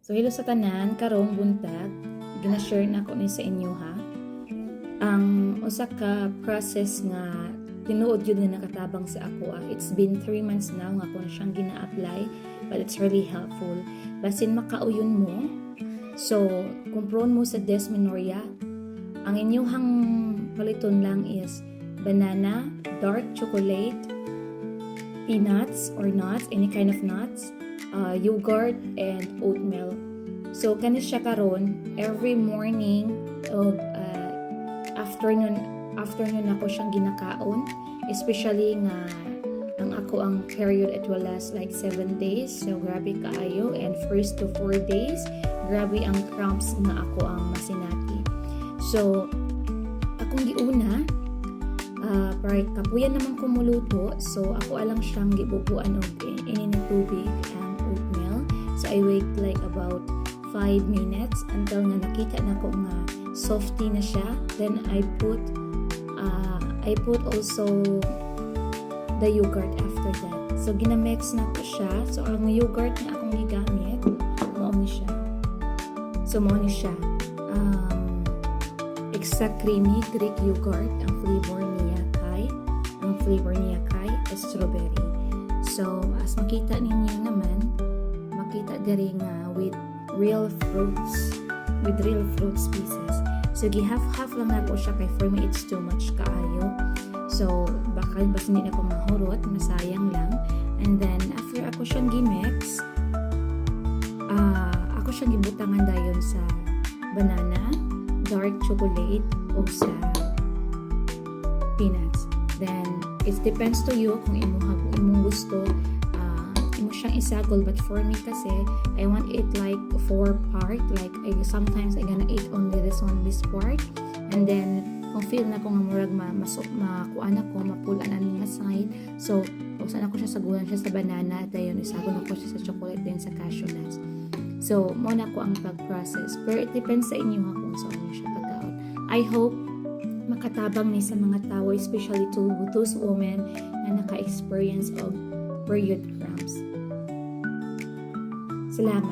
So hello sa tanan, karong buntag gina-share na ko ni sa inyo ha. Ang usa ka process nga tinuod yun nga nakatabang sa ako. It's been 3 months now nga ko na siyang gina-apply, but it's really helpful. Basin makauyon mo. So kung prone mo sa dysmenorrhea, ang inyong paliton lang is banana, dark chocolate, peanuts or nuts, any kind of nuts, yogurt, and oatmeal. So, kani siya karon every morning o afternoon ako siyang ginakaon. Especially nga ang period, it will last like 7 days. So, grabe kaayo. And first to 4 days, grabe ang cramps nga ako ang masinati. So, akong giuna, para kapuyan naman kumuluto, so ako alang siyang gibubuan og init tubig ang oatmeal. So I wait like about 5 minutes until nga nakita na ko nga softy na siya. Then I put also the yogurt after that. So ginamix na ko siya. So ang yogurt na akong gigamit, mao ni siya. So mao ni siya. Extra creamy Greek yogurt. Ang flavor niya kay strawberry. So as makita ninyo naman, makita diri nga with real fruits pieces. So gi-half lang na ko siya kay for me it's too much kaayo. So baka basta hindi na ko mahurot, masayang lang. And then after ako siyang gi-mix, ako siyang gibutangan dayon sa banana, dark chocolate o sa peanuts. Then it depends to you kung imong gusto imo siyang isagol, but for me kasi I want it like 4 part, like sometimes I gonna eat only this part, and then kung feel na ko nga murag makuan ako mapulan ani nga side, so usan ako siya sagulan siya sa banana, dayon isagol ako siya sa chocolate din sa cashew nuts. So mo na ko ang pag-process, pero it depends sa inyo kung saan niyo siya pagkaon. I hope makatabang ni sa mga tao, especially to those women na naka-experience of period cramps. Salamat.